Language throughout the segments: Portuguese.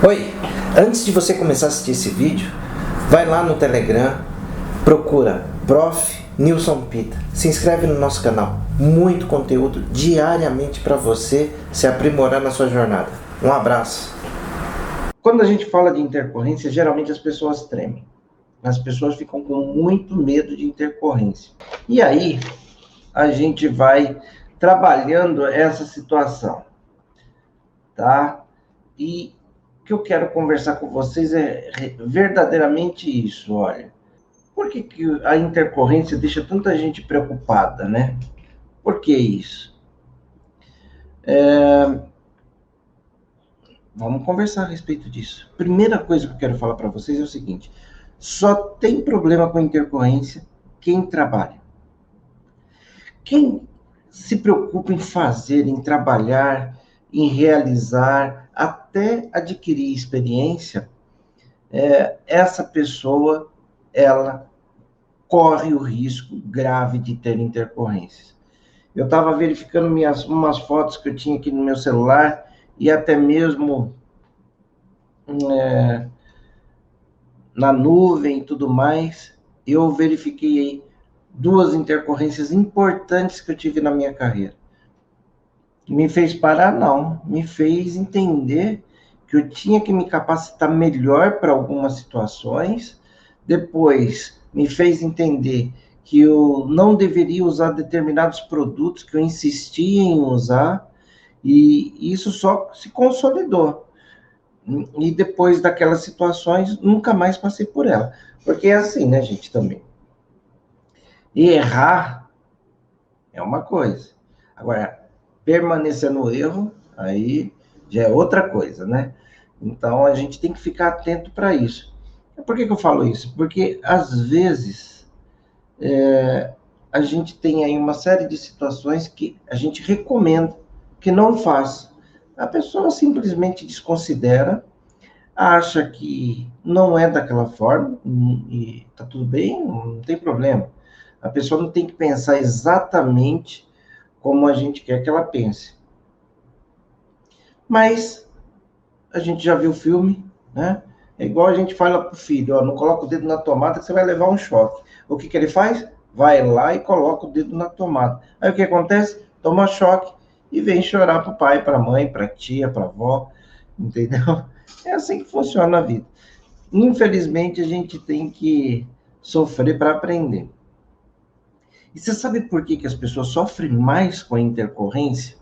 Oi, antes de você começar a assistir esse vídeo, vai lá no Telegram, procura Prof. Nilson Pita, se inscreve no nosso canal, muito conteúdo diariamente para você se aprimorar na sua jornada. Um abraço. Quando a gente fala de intercorrência, geralmente as pessoas tremem. As pessoas ficam com muito medo de intercorrência. E aí, a gente vai trabalhando essa situação, tá? E o que eu quero conversar com vocês é verdadeiramente isso, olha. Por que a intercorrência deixa tanta gente preocupada, né? Por que isso? Vamos conversar a respeito disso. Primeira coisa que eu quero falar para vocês é o seguinte: só tem problema com intercorrência quem trabalha. Quem se preocupa em fazer, em trabalhar, em realizar, até adquirir experiência, essa pessoa, ela corre o risco grave de ter intercorrências. Eu estava verificando umas fotos que eu tinha aqui no meu celular e até mesmo na nuvem e tudo mais, eu verifiquei aí 2 intercorrências importantes que eu tive na minha carreira. Me fez parar? Não. Me fez entender que eu tinha que me capacitar melhor para algumas situações. Depois, me fez entender que eu não deveria usar determinados produtos que eu insistia em usar. E isso só se consolidou. E depois daquelas situações, nunca mais passei por ela. Porque é assim, né, gente, também. E errar é uma coisa. Agora, permanecer no erro, aí já é outra coisa, né? Então, a gente tem que ficar atento para isso. Por que eu falo isso? Porque, às vezes, a gente tem aí uma série de situações que a gente recomenda que não faça. A pessoa simplesmente desconsidera, acha que não é daquela forma, e tá tudo bem, não tem problema. A pessoa não tem que pensar exatamente como a gente quer que ela pense. Mas a gente já viu o filme, né? É igual a gente fala pro filho, ó, não coloca o dedo na tomada que você vai levar um choque. O que ele faz? Vai lá e coloca o dedo na tomada. Aí o que acontece? Toma choque e vem chorar pro pai, pra mãe, pra tia, pra avó, entendeu? É assim que funciona a vida. Infelizmente, a gente tem que sofrer para aprender. E você sabe por que as pessoas sofrem mais com a intercorrência?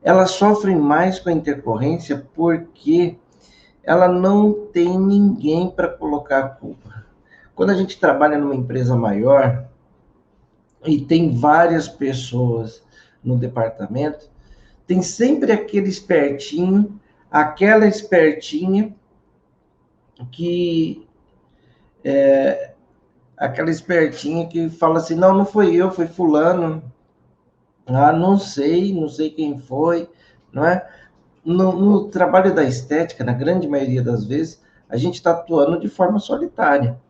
Elas sofrem mais com a intercorrência porque ela não tem ninguém para colocar a culpa. Quando a gente trabalha numa empresa maior e tem várias pessoas no departamento, tem sempre aquele espertinho, aquela espertinha que fala assim, não, não foi eu, foi fulano. Ah, não sei quem foi, não é? No trabalho da estética, na grande maioria das vezes, a gente está atuando de forma solitária.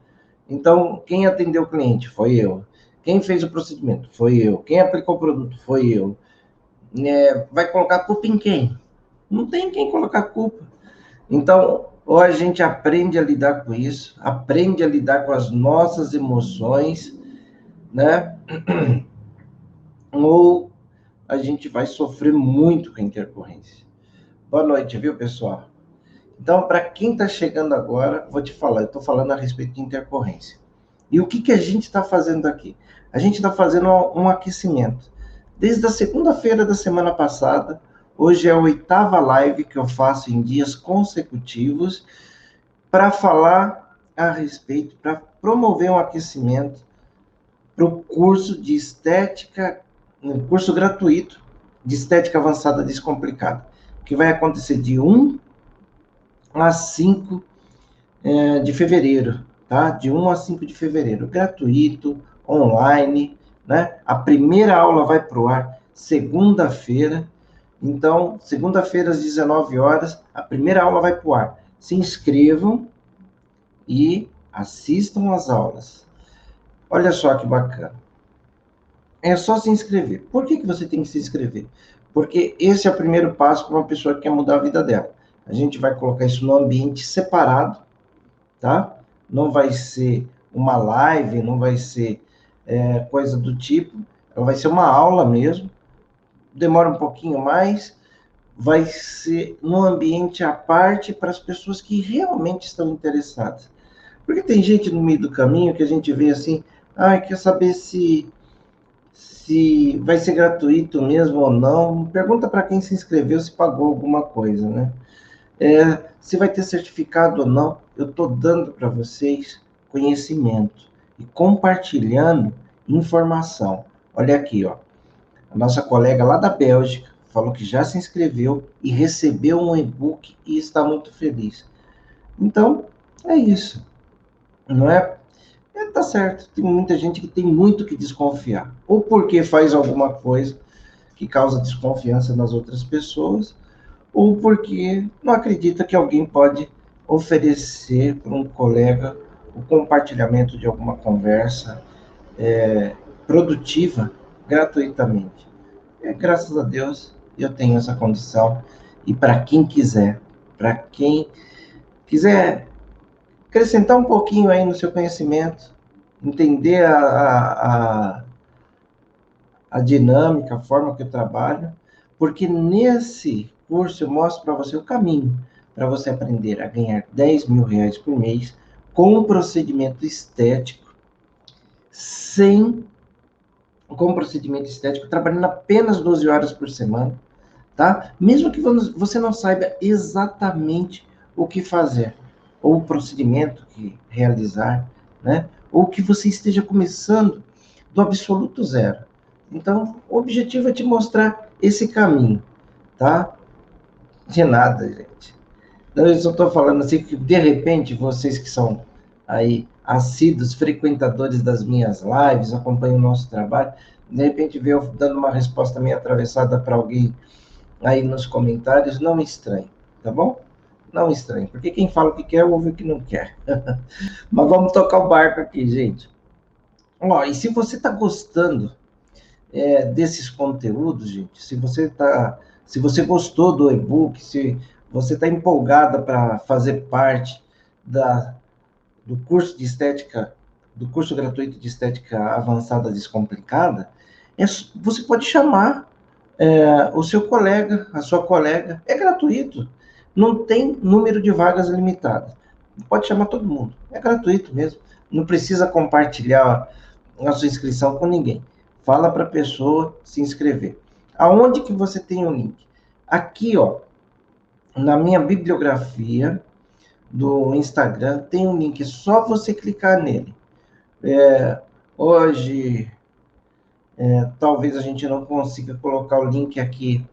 Então, quem atendeu o cliente foi eu. Quem fez o procedimento foi eu. Quem aplicou o produto foi eu. Vai colocar a culpa em quem? Não tem quem colocar a culpa. Então, ou a gente aprende a lidar com isso, aprende a lidar com as nossas emoções, né? Ou a gente vai sofrer muito com a intercorrência. Boa noite, viu, pessoal? Então, para quem está chegando agora, vou te falar, eu estou falando a respeito de intercorrência. E o que a gente está fazendo aqui? A gente está fazendo um aquecimento. Desde a segunda-feira da semana passada, hoje é a 8ª live que eu faço em dias consecutivos para falar a respeito, para promover um aquecimento para o curso de estética, um curso gratuito de estética avançada descomplicada, que vai acontecer de 1 a 5 de fevereiro, tá? De 1 a 5 de fevereiro, gratuito, online, né? A primeira aula vai para o ar segunda-feira, então, segunda-feira às 19 horas, a primeira aula vai para o ar. Se inscrevam e assistam às aulas. Olha só que bacana. É só se inscrever. Por que você tem que se inscrever? Porque esse é o primeiro passo para uma pessoa que quer mudar a vida dela. A gente vai colocar isso no ambiente separado, tá? Não vai ser uma live, não vai ser coisa do tipo, ela vai ser uma aula mesmo, demora um pouquinho mais, vai ser num ambiente à parte para as pessoas que realmente estão interessadas. Porque tem gente no meio do caminho que a gente vê assim, quer saber se vai ser gratuito mesmo ou não. Pergunta para quem se inscreveu se pagou alguma coisa, né? Se vai ter certificado ou não. Eu estou dando para vocês conhecimento e compartilhando informação. Olha aqui, ó. A nossa colega lá da Bélgica falou que já se inscreveu e recebeu um e-book e está muito feliz. Então, é isso. Não é? Tá certo. Tem muita gente que tem muito que desconfiar. Ou porque faz alguma coisa que causa desconfiança nas outras pessoas, ou porque não acredita que alguém pode oferecer para um colega o compartilhamento de alguma conversa produtiva gratuitamente. Graças a Deus, eu tenho essa condição. E para quem quiser acrescentar um pouquinho aí no seu conhecimento, entender a dinâmica, a forma que eu trabalho, porque nesse curso eu mostro para você o caminho para você aprender a ganhar 10 mil reais por mês com um procedimento estético, trabalhando apenas 12 horas por semana, tá? Mesmo que você não saiba exatamente o que fazer, ou o procedimento que realizar, né? Ou que você esteja começando do absoluto zero. Então, o objetivo é te mostrar esse caminho, tá? De nada, gente. Então, eu só estou falando assim que, de repente, vocês que são aí assíduos, frequentadores das minhas lives, acompanham o nosso trabalho, de repente vê eu dando uma resposta meio atravessada para alguém aí nos comentários, não me estranhe, tá bom? Não me estranhe, porque quem fala o que quer, ouve o que não quer. Mas vamos tocar o barco aqui, gente. Ó, e se você está gostando desses conteúdos, gente, se você gostou do e-book, se você está empolgada para fazer parte do curso de estética, do curso gratuito de estética avançada descomplicada, você pode chamar o seu colega, a sua colega, é gratuito, não tem número de vagas limitadas, pode chamar todo mundo, é gratuito mesmo, não precisa compartilhar a sua inscrição com ninguém. Fala para a pessoa se inscrever. Aonde que você tem o link? Aqui, ó, na minha bibliografia do Instagram, tem um link, é só você clicar nele. Hoje, talvez a gente não consiga colocar o link aqui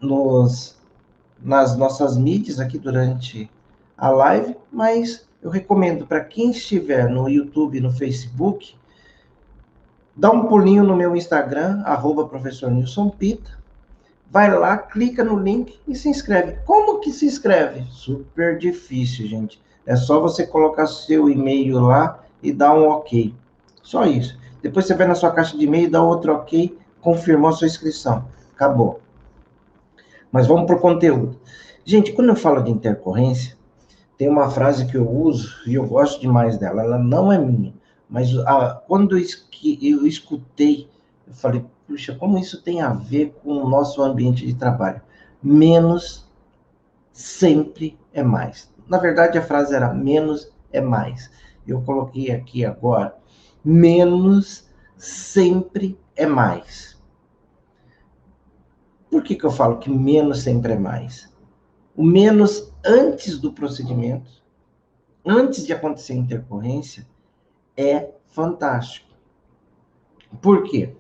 nas nossas mídias aqui durante a live, mas eu recomendo para quem estiver no YouTube e no Facebook, dá um pulinho no meu Instagram, @professornilsonpita, vai lá, clica no link e se inscreve. Como que se inscreve? Super difícil, gente. É só você colocar seu e-mail lá e dar um ok. Só isso. Depois você vai na sua caixa de e-mail, dá outro ok, confirmou a sua inscrição. Acabou. Mas vamos para o conteúdo. Gente, quando eu falo de intercorrência, tem uma frase que eu uso e eu gosto demais dela. Ela não é minha, mas quando eu escutei, eu falei, puxa, como isso tem a ver com o nosso ambiente de trabalho? Menos sempre é mais. Na verdade, a frase era menos é mais. Eu coloquei aqui agora, menos sempre é mais. Por que eu falo que menos sempre é mais? O menos antes do procedimento, antes de acontecer a intercorrência, é fantástico. Por quê?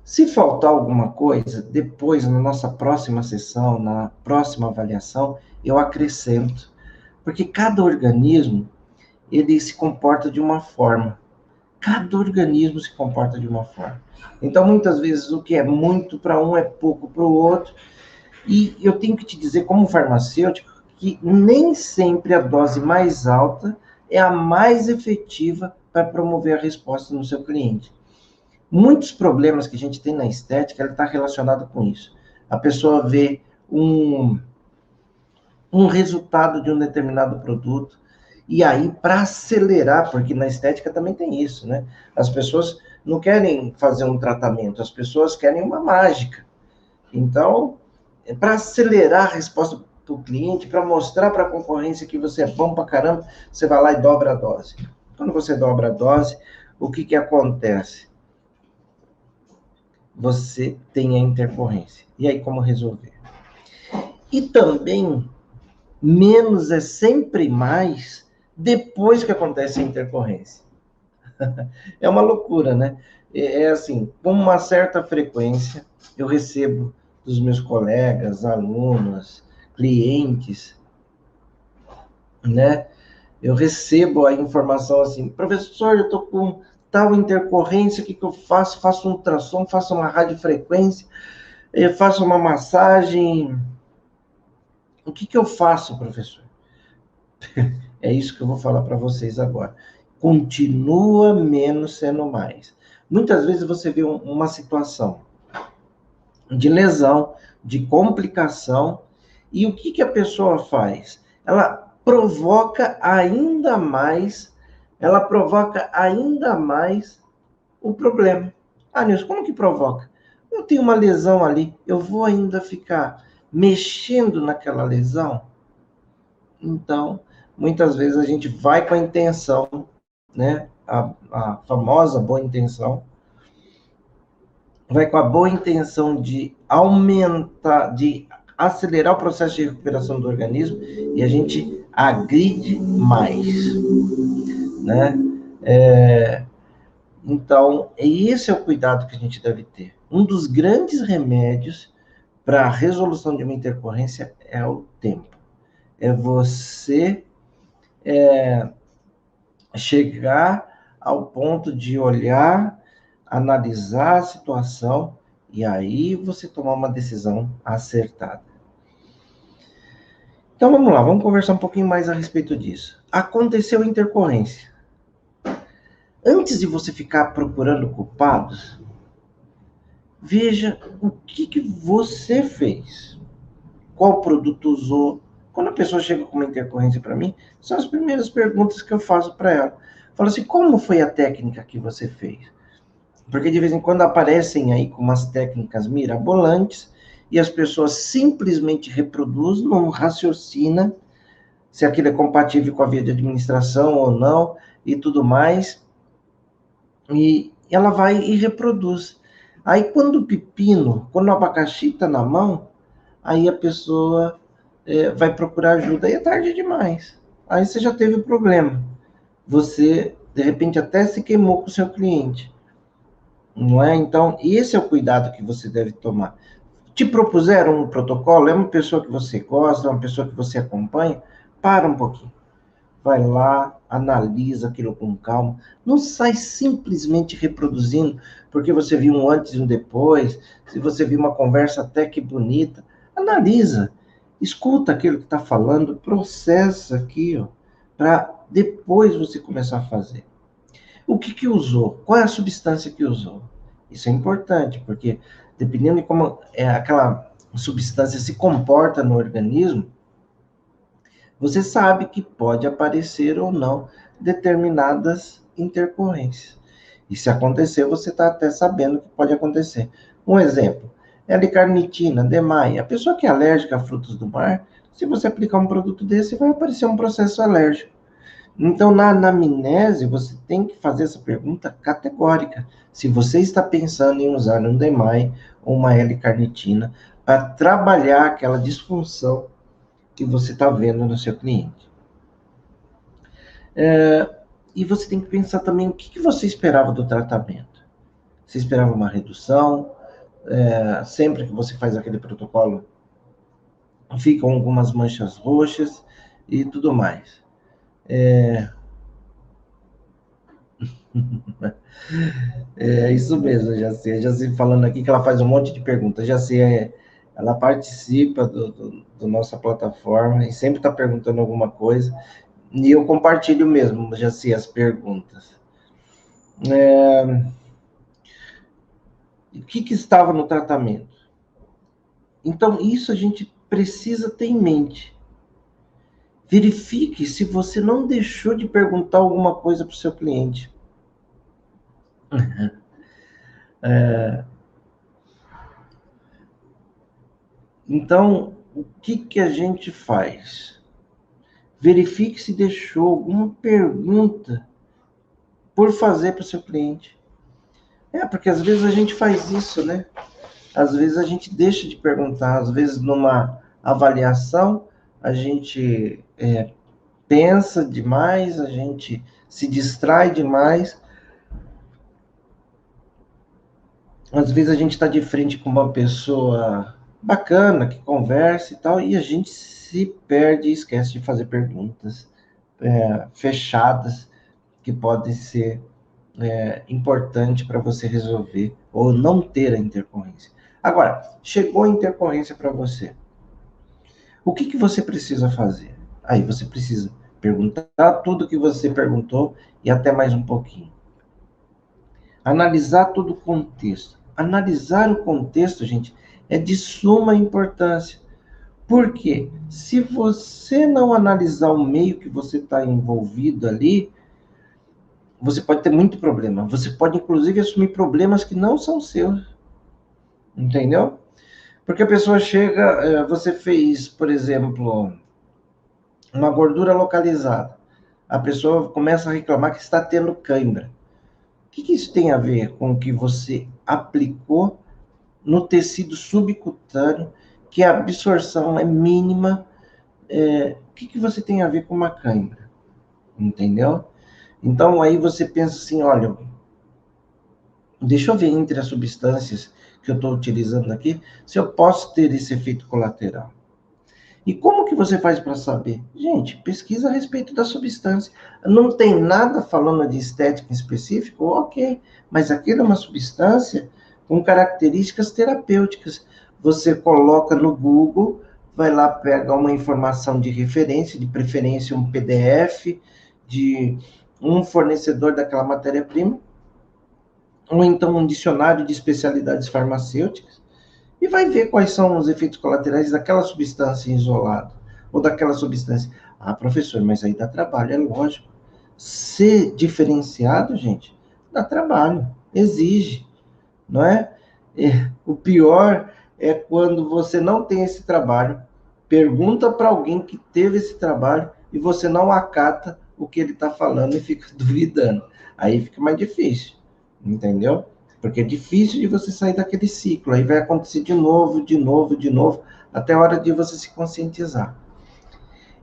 Se faltar alguma coisa, depois, na nossa próxima sessão, na próxima avaliação, eu acrescento. Porque cada organismo, ele se comporta de uma forma. Cada organismo se comporta de uma forma. Então, muitas vezes, o que é muito para um é pouco para o outro. E eu tenho que te dizer, como farmacêutico, que nem sempre a dose mais alta é a mais efetiva para promover a resposta no seu cliente. Muitos problemas que a gente tem na estética, ele está relacionado com isso. A pessoa vê um resultado de um determinado produto. E aí, para acelerar, porque na estética também tem isso, né? As pessoas não querem fazer um tratamento, as pessoas querem uma mágica. Então, para acelerar a resposta para o cliente, para mostrar para a concorrência que você é bom para caramba, você vai lá e dobra a dose. Quando você dobra a dose, o que, que acontece? Você tem a intercorrência. E aí, como resolver? E também, menos é sempre mais depois que acontece a intercorrência. É uma loucura, né? É assim, com uma certa frequência, eu recebo dos meus colegas, alunos, clientes, né? Eu recebo a informação assim, professor, eu estou com tal intercorrência, o que, que eu faço? Faço um ultrassom, faço uma radiofrequência, eu faço uma massagem. O que, que eu faço, professor? É isso que eu vou falar para vocês agora. Continua menos sendo mais. Muitas vezes você vê uma situação de lesão, de complicação, e o que, que a pessoa faz? Ela provoca ainda mais o problema. Ah, Nilson, como que provoca? Eu tenho uma lesão ali, eu vou ainda ficar mexendo naquela lesão? Então, muitas vezes a gente vai com a intenção, né? A famosa boa intenção, vai com a boa intenção de aumentar, de acelerar o processo de recuperação do organismo e a gente agride mais, né? Então, esse é o cuidado que a gente deve ter. Um dos grandes remédios para a resolução de uma intercorrência é o tempo. É você chegar ao ponto de olhar, analisar a situação e aí você tomar uma decisão acertada. Então vamos lá, vamos conversar um pouquinho mais a respeito disso. Aconteceu intercorrência. Antes de você ficar procurando culpados, veja o que você fez. Qual produto usou? Quando a pessoa chega com uma intercorrência para mim, são as primeiras perguntas que eu faço para ela. Falo assim, como foi a técnica que você fez? Porque de vez em quando aparecem aí com umas técnicas mirabolantes e as pessoas simplesmente reproduzem, não raciocina se aquilo é compatível com a via de administração ou não e tudo mais. E ela vai e reproduz. Aí quando o pepino, quando o abacaxi está na mão, aí a pessoa vai procurar ajuda e é tarde demais. Aí você já teve o problema. Você, de repente, até se queimou com o seu cliente. Não é? Então, esse é o cuidado que você deve tomar. Te propuseram um protocolo, é uma pessoa que você gosta, é uma pessoa que você acompanha, para um pouquinho. Vai lá, analisa aquilo com calma. Não sai simplesmente reproduzindo, porque você viu um antes e um depois, se você viu uma conversa até que bonita. Analisa, escuta aquilo que está falando, processa aquilo, para depois você começar a fazer. O que usou? Qual é a substância que usou? Isso é importante, porque dependendo de como aquela substância se comporta no organismo, você sabe que pode aparecer ou não determinadas intercorrências. E se acontecer, você está até sabendo que pode acontecer. Um exemplo, L-carnitina, DMAI. A pessoa que é alérgica a frutos do mar, se você aplicar um produto desse, vai aparecer um processo alérgico. Então, na anamnese, você tem que fazer essa pergunta categórica. Se você está pensando em usar um DMAI ou uma L-carnitina para trabalhar aquela disfunção que você está vendo no seu cliente. E você tem que pensar também o que você esperava do tratamento. Você esperava uma redução? Sempre que você faz aquele protocolo, ficam algumas manchas roxas e tudo mais. É isso mesmo, Jaci falando aqui que ela faz um monte de perguntas. Jaci, ela participa do nossa plataforma e sempre está perguntando alguma coisa. E eu compartilho mesmo, Jaci, as perguntas. O que estava no tratamento? Então, isso a gente precisa ter em mente. verifique se você não deixou de perguntar alguma coisa para o seu cliente. Então, o que a gente faz? Verifique se deixou alguma pergunta por fazer para o seu cliente. Porque às vezes a gente faz isso, né? Às vezes a gente deixa de perguntar, às vezes numa avaliação a gente pensa demais, a gente se distrai demais. Às vezes a gente está de frente com uma pessoa bacana, que conversa e tal, e a gente se perde e esquece de fazer perguntas fechadas, que podem ser importantes para você resolver ou não ter a intercorrência. Agora, chegou a intercorrência para você. O que você precisa fazer? Aí você precisa perguntar tudo que você perguntou e até mais um pouquinho. Analisar todo o contexto. Analisar o contexto, gente, é de suma importância. Por quê? Se você não analisar o meio que você está envolvido ali, você pode ter muito problema. Você pode, inclusive, assumir problemas que não são seus. Entendeu? Porque a pessoa chega, você fez, por exemplo, uma gordura localizada. A pessoa começa a reclamar que está tendo cãibra. O que isso tem a ver com o que você aplicou no tecido subcutâneo, que a absorção é mínima? O que você tem a ver com uma cãibra? Entendeu? Então, aí você pensa assim, olha, deixa eu ver entre as substâncias que eu estou utilizando aqui, se eu posso ter esse efeito colateral. E como que você faz para saber? Gente, pesquisa a respeito da substância. Não tem nada falando de estética em específico? Ok, mas aquilo é uma substância com características terapêuticas. Você coloca no Google, vai lá, pega uma informação de referência, de preferência um PDF, de um fornecedor daquela matéria-prima, ou então um dicionário de especialidades farmacêuticas, e vai ver quais são os efeitos colaterais daquela substância isolada, ou daquela substância. Ah, professor, mas aí dá trabalho, é lógico. Ser diferenciado, gente, dá trabalho, exige, não é? O pior é quando você não tem esse trabalho, pergunta para alguém que teve esse trabalho e você não acata o que ele está falando e fica duvidando. Aí fica mais difícil, entendeu? Porque é difícil de você sair daquele ciclo. Aí vai acontecer de novo, de novo, de novo, até a hora de você se conscientizar.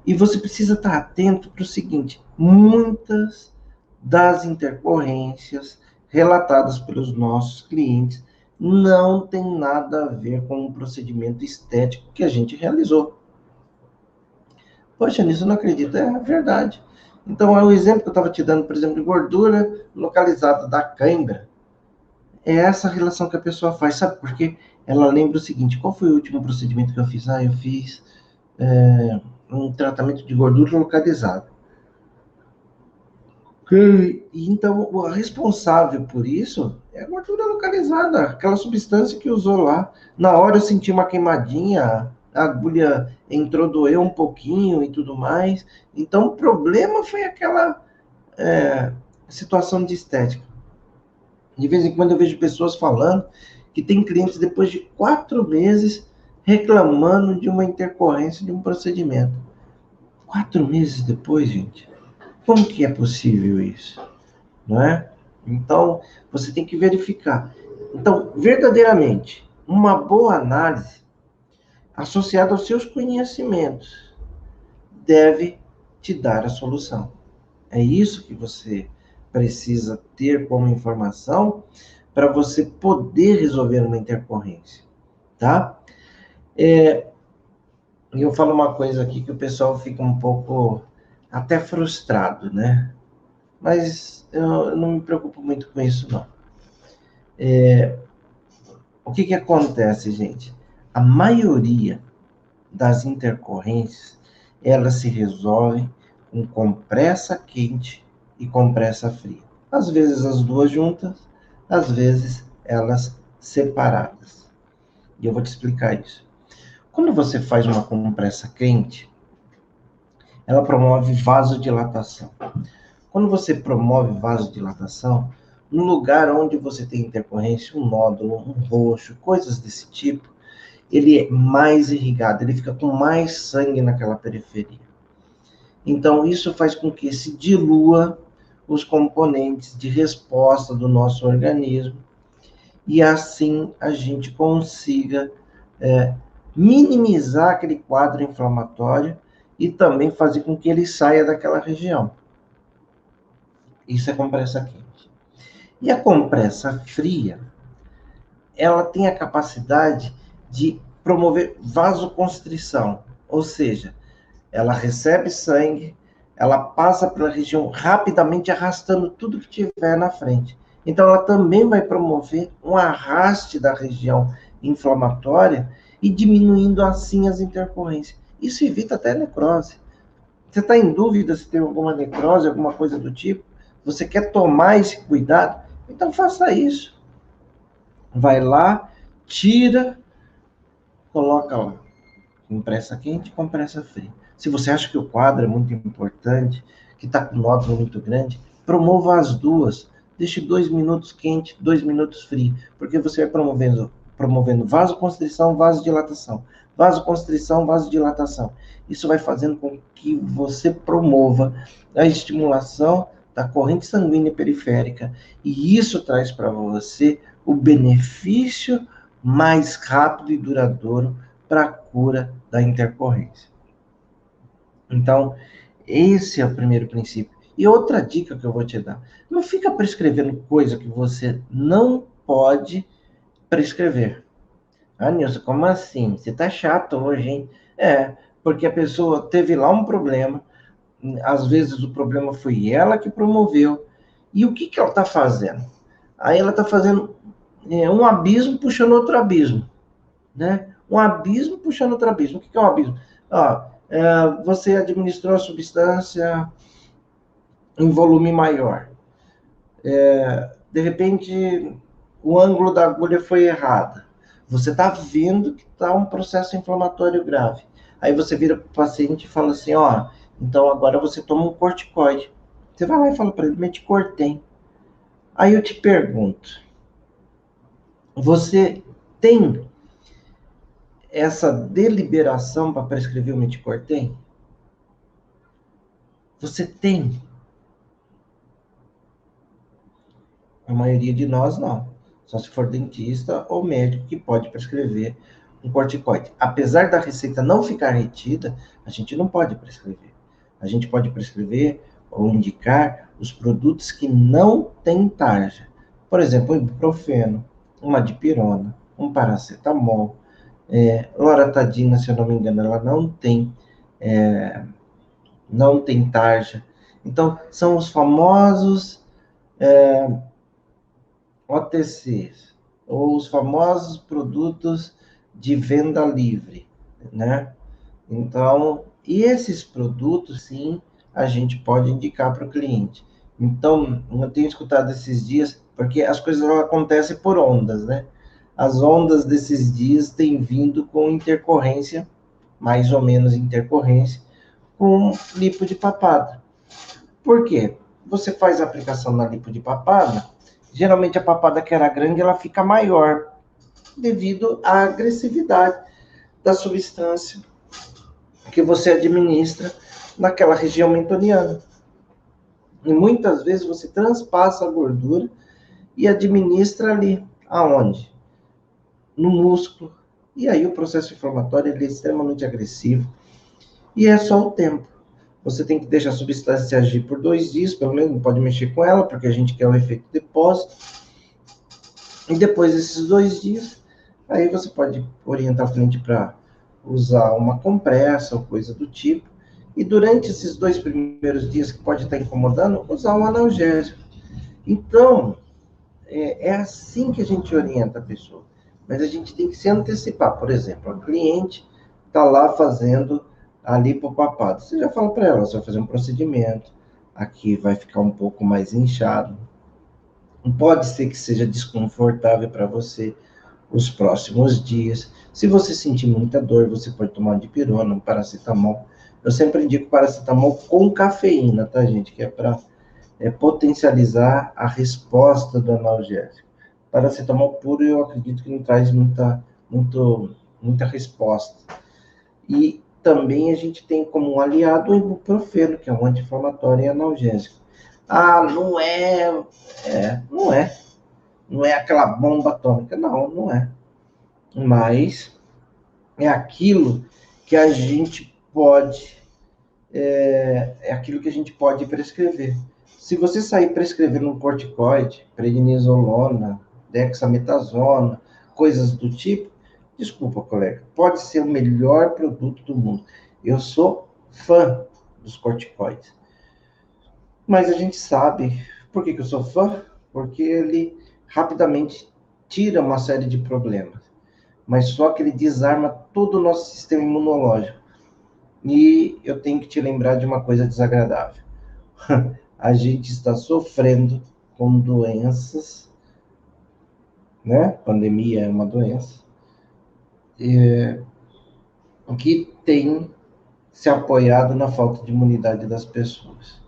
E você precisa estar atento para o seguinte: muitas das intercorrências relatadas pelos nossos clientes não tem nada a ver com o procedimento estético que a gente realizou. Poxa, nisso eu não acredito. É verdade. Então, é o exemplo que eu estava te dando, por exemplo, de gordura localizada da cãibra. É essa relação que a pessoa faz, sabe por quê? Ela lembra o seguinte: qual foi o último procedimento que eu fiz? Eu fiz um tratamento de gordura localizada. Então, o responsável por isso é a gordura localizada, aquela substância que usou lá. Na hora eu senti uma queimadinha, a agulha entrou, doeu um pouquinho e tudo mais. Então, o problema foi aquela situação de estética. De vez em quando eu vejo pessoas falando que tem clientes depois de 4 meses reclamando de uma intercorrência de um procedimento. 4 meses depois, gente? Como que é possível isso? Não é? Então, você tem que verificar. Então, verdadeiramente, uma boa análise associada aos seus conhecimentos deve te dar a solução. É isso que você precisa ter como informação para você poder resolver uma intercorrência, tá? Eu falo uma coisa aqui que o pessoal fica um pouco até frustrado, né? Mas eu não me preocupo muito com isso, não. O que acontece, gente? A maioria das intercorrências, elas se resolvem com compressa quente e compressa fria. Às vezes as duas juntas, às vezes elas separadas. E eu vou te explicar isso. Quando você faz uma compressa quente, ela promove vasodilatação. Quando você promove vasodilatação, no lugar onde você tem intercorrência, um nódulo, um roxo, coisas desse tipo, ele é mais irrigado, ele fica com mais sangue naquela periferia. Então, isso faz com que se dilua os componentes de resposta do nosso organismo e assim a gente consiga minimizar aquele quadro inflamatório e também fazer com que ele saia daquela região. Isso é compressa quente. E a compressa fria, ela tem a capacidade de promover vasoconstrição, ou seja, ela recebe sangue, ela passa pela região rapidamente arrastando tudo que tiver na frente. Então, ela também vai promover um arraste da região inflamatória e diminuindo assim as intercorrências. Isso evita até necrose. Você está em dúvida se tem alguma necrose, alguma coisa do tipo? Você quer tomar esse cuidado? Então, faça isso. Vai lá, tira, coloca lá. Compressa quente, compressa fria. Se você acha que o quadro é muito importante, que está com nódulo muito grande, promova as duas. Deixe 2 minutos quente, 2 minutos frio, porque você vai promovendo vasoconstrição, vasodilatação. Vasoconstrição, vasodilatação. Isso vai fazendo com que você promova a estimulação da corrente sanguínea periférica. E isso traz para você o benefício mais rápido e duradouro para a cura da intercorrência. Então, esse é o primeiro princípio. E outra dica que eu vou te dar: não fica prescrevendo coisa que você não pode prescrever. Ah, Nilson, como assim? Você tá chato hoje, hein? Porque a pessoa teve lá um problema, às vezes o problema foi ela que promoveu, e o que ela tá fazendo? Aí ela tá fazendo um abismo puxando outro abismo, né? Um abismo puxando outro abismo. O que é um abismo? Você administrou a substância em volume maior. De repente, o ângulo da agulha foi errado. Você está vendo que está um processo inflamatório grave. Aí você vira para o paciente e fala assim, então agora você toma um corticoide. Você vai lá e fala para ele, meticortem. Aí eu te pergunto, você tem essa deliberação para prescrever o meticortem? Você tem? A maioria de nós não. Só se for dentista ou médico que pode prescrever um corticoide. Apesar da receita não ficar retida, a gente não pode prescrever. A gente pode prescrever ou indicar os produtos que não têm tarja. Por exemplo, um ibuprofeno, uma dipirona, um paracetamol, loratadina, se eu não me engano, ela não tem tarja. Então, são os famosos OTCs, ou os famosos produtos de venda livre, né? Então, e esses produtos, sim, a gente pode indicar para o cliente. Então, eu tenho escutado esses dias, porque as coisas acontecem por ondas, né? As ondas desses dias têm vindo com intercorrência, mais ou menos intercorrência, com lipo de papada. Por quê? Você faz a aplicação na lipo de papada, geralmente a papada que era grande, ela fica maior, devido à agressividade da substância que você administra naquela região mentoniana. E muitas vezes você transpassa a gordura e administra ali. Aonde? No músculo. E aí o processo inflamatório ele é extremamente agressivo. E é só o tempo. Você tem que deixar a substância agir por 2 dias, pelo menos, não pode mexer com ela, porque a gente quer o efeito depósito. E depois desses 2 dias, aí você pode orientar o cliente para usar uma compressa ou coisa do tipo. E durante esses 2 primeiros dias que pode estar incomodando, usar um analgésico. Então, é assim que a gente orienta a pessoa. Mas a gente tem que se antecipar. Por exemplo, a cliente está lá fazendo a lipopapada. Você já fala para ela, você vai fazer um procedimento, aqui vai ficar um pouco mais inchado. Pode ser que seja desconfortável para você os próximos dias. Se você sentir muita dor, você pode tomar uma dipirona, um paracetamol, Eu sempre indico paracetamol com cafeína, tá, gente? Que é para potencializar a resposta do analgésico. Paracetamol puro, eu acredito que não traz muita resposta. E também a gente tem como um aliado o ibuprofeno, que é um anti-inflamatório e analgésico. Ah, não é. Não é aquela bomba atômica, não é. Mas é aquilo que a gente pode, aquilo que a gente pode prescrever. Se você sair prescrevendo um corticoide, prednisolona, dexametasona, coisas do tipo, desculpa, colega, pode ser o melhor produto do mundo. Eu sou fã dos corticoides. Mas a gente sabe, por que eu sou fã? Porque ele rapidamente tira uma série de problemas. Mas só que ele desarma todo o nosso sistema imunológico. E eu tenho que te lembrar de uma coisa desagradável. A gente está sofrendo com doenças, né? Pandemia é uma doença, que tem se apoiado na falta de imunidade das pessoas.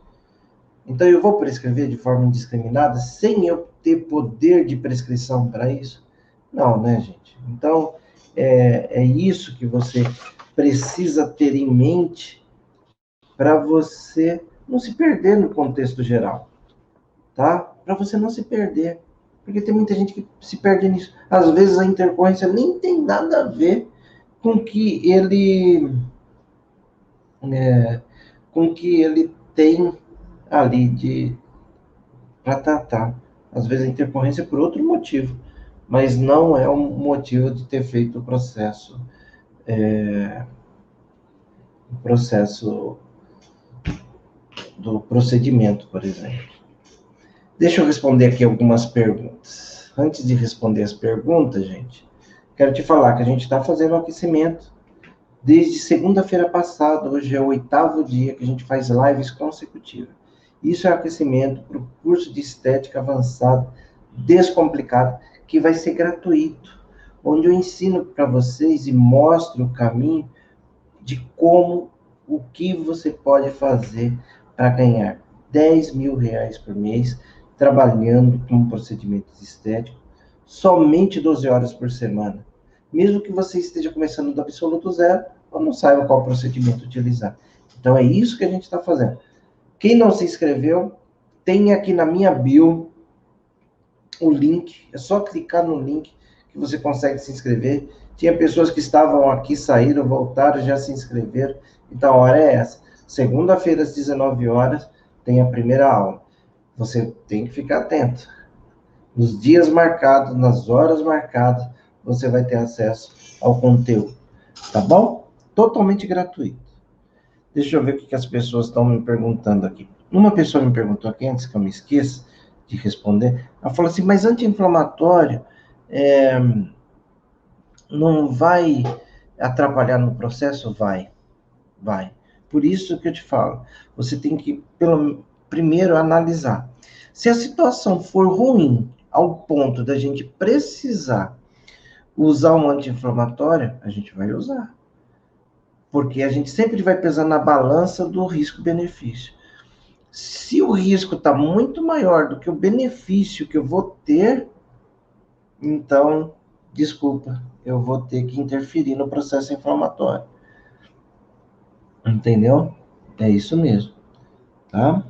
Então eu vou prescrever de forma indiscriminada sem eu ter poder de prescrição para isso? Não, né, gente? Então é isso que você precisa ter em mente para você não se perder no contexto geral, tá? Para você não se perder. Porque tem muita gente que se perde nisso. Às vezes a intercorrência nem tem nada a ver com que ele com que ele tem ali de para tratar. Às vezes a intercorrência é por outro motivo, mas não é um motivo de ter feito o processo do procedimento, por exemplo. Deixa eu responder aqui algumas perguntas. Antes de responder as perguntas, gente, quero te falar que a gente está fazendo aquecimento desde segunda-feira passada. Hoje é o 8º dia que a gente faz lives consecutivas. Isso é aquecimento para o curso de estética avançado, descomplicado, que vai ser gratuito, onde eu ensino para vocês e mostro o caminho de o que você pode fazer para ganhar 10 mil reais por mês, trabalhando com procedimentos estéticos, somente 12 horas por semana. Mesmo que você esteja começando do absoluto zero, ou não saiba qual procedimento utilizar. Então é isso que a gente está fazendo. Quem não se inscreveu, tem aqui na minha bio o link, é só clicar no link que você consegue se inscrever. Tinha pessoas que estavam aqui, saíram, voltaram, já se inscreveram. Então a hora é essa. Segunda-feira, às 19 horas, tem a primeira aula. Você tem que ficar atento. Nos dias marcados, nas horas marcadas, você vai ter acesso ao conteúdo. Tá bom? Totalmente gratuito. Deixa eu ver o que as pessoas estão me perguntando aqui. Uma pessoa me perguntou aqui, antes que eu me esqueça de responder, ela falou assim, mas anti-inflamatório não vai atrapalhar no processo? Vai. Por isso que eu te falo, você tem que, primeiro, analisar. Se a situação for ruim, ao ponto da gente precisar usar um anti-inflamatório, a gente vai usar. Porque a gente sempre vai pesar na balança do risco-benefício. Se o risco está muito maior do que o benefício que eu vou ter, então, desculpa, eu vou ter que interferir no processo inflamatório. Entendeu? É isso mesmo, tá?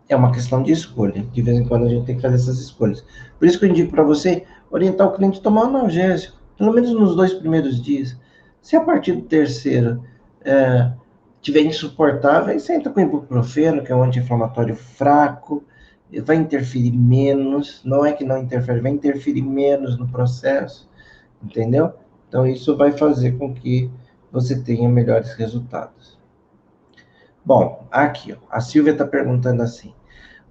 É uma questão de escolha. De vez em quando a gente tem que fazer essas escolhas. Por isso que eu indico para você orientar o cliente a tomar um analgésico, pelo menos nos 2 primeiros dias. Se a partir do terceiro tiver insuportável, aí você entra com ibuprofeno, que é um anti-inflamatório fraco, vai interferir menos, não é que não interfere, vai interferir menos no processo, entendeu? Então isso vai fazer com que você tenha melhores resultados. Bom, aqui, ó, a Silvia está perguntando assim,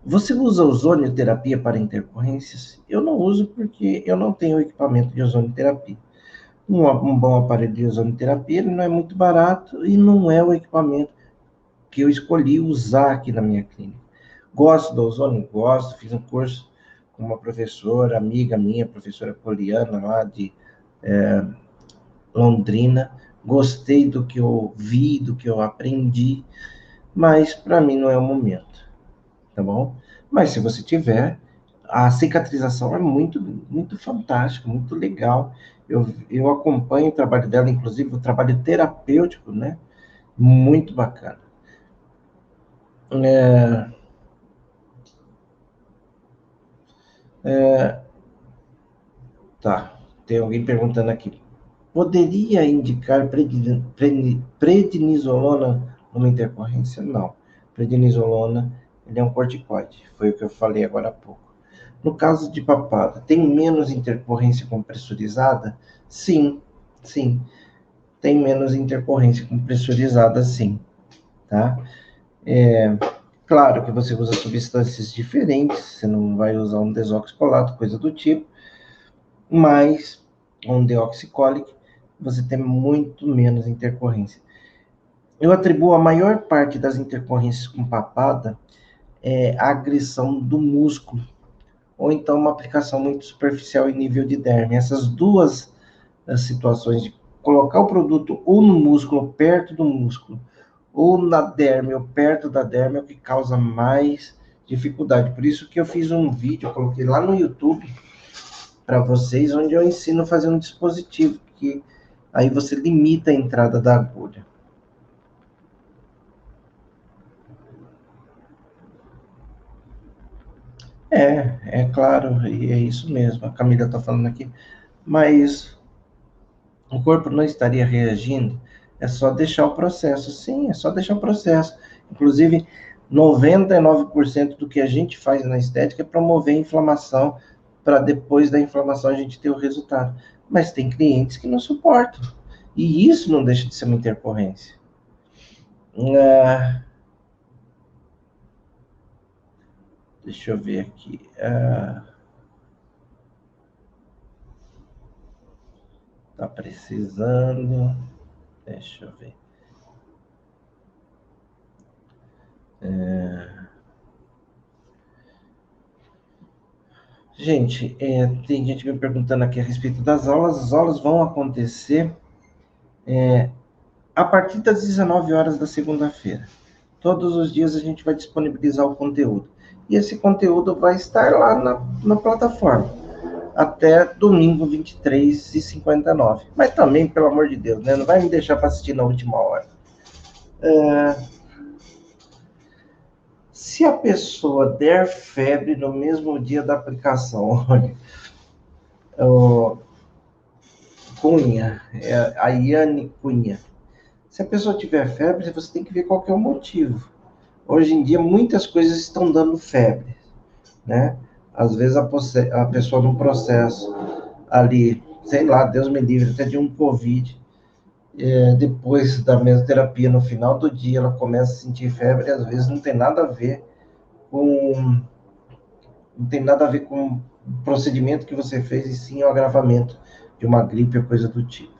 você usa ozonioterapia para intercorrências? Eu não uso porque eu não tenho equipamento de ozonioterapia. Um bom aparelho de ozonioterapia, ele não é muito barato e não é o equipamento que eu escolhi usar aqui na minha clínica. Gosto do ozônio? Gosto. Fiz um curso com uma professora, amiga minha, professora Poliana, lá de Londrina, gostei do que eu vi, do que eu aprendi, mas para mim não é o momento, tá bom? Mas se você tiver, a cicatrização é muito, muito fantástica, muito legal. Eu acompanho o trabalho dela, inclusive o trabalho terapêutico, né? Muito bacana. É, tá, tem alguém perguntando aqui. Poderia indicar prednisolona numa intercorrência? Não. Prednisolona, ele é um corticoide, foi o que eu falei agora há pouco. No caso de papada, tem menos intercorrência com pressurizada? Sim, sim. Tem menos intercorrência com pressurizada, sim. Tá? Claro que você usa substâncias diferentes, você não vai usar um desoxicolato, coisa do tipo, mas um deoxicólico, você tem muito menos intercorrência. Eu atribuo a maior parte das intercorrências com papada à agressão do músculo, ou então uma aplicação muito superficial em nível de derme. Essas duas situações de colocar o produto ou no músculo, ou perto do músculo, ou na derme, ou perto da derme, é o que causa mais dificuldade. Por isso que eu fiz um vídeo, eu coloquei lá no YouTube para vocês, onde eu ensino a fazer um dispositivo, que aí você limita a entrada da agulha. É claro, e é isso mesmo, a Camila está falando aqui, mas o corpo não estaria reagindo, é só deixar o processo. Sim, é só deixar o processo. Inclusive, 99% do que a gente faz na estética é promover a inflamação, para depois da inflamação a gente ter o resultado. Mas tem clientes que não suportam. E isso não deixa de ser uma intercorrência. Ah, deixa eu ver aqui. Tá precisando. Deixa eu ver. Gente, tem gente me perguntando aqui a respeito das aulas. As aulas vão acontecer a partir das 19 horas da segunda-feira. Todos os dias a gente vai disponibilizar o conteúdo. E esse conteúdo vai estar lá na plataforma até domingo 23h59. Mas também, pelo amor de Deus, né? Não vai me deixar para assistir na última hora. Se a pessoa der febre no mesmo dia da aplicação, olha, o Cunha, a Iane Cunha. Se a pessoa tiver febre, você tem que ver qual que é o motivo. Hoje em dia, muitas coisas estão dando febre, né? Às vezes a pessoa num processo ali, sei lá, Deus me livre, até de um Covid, depois da mesoterapia, no final do dia, ela começa a sentir febre, e às vezes não tem nada a ver com não tem nada a ver com o procedimento que você fez, e sim o agravamento de uma gripe ou coisa do tipo.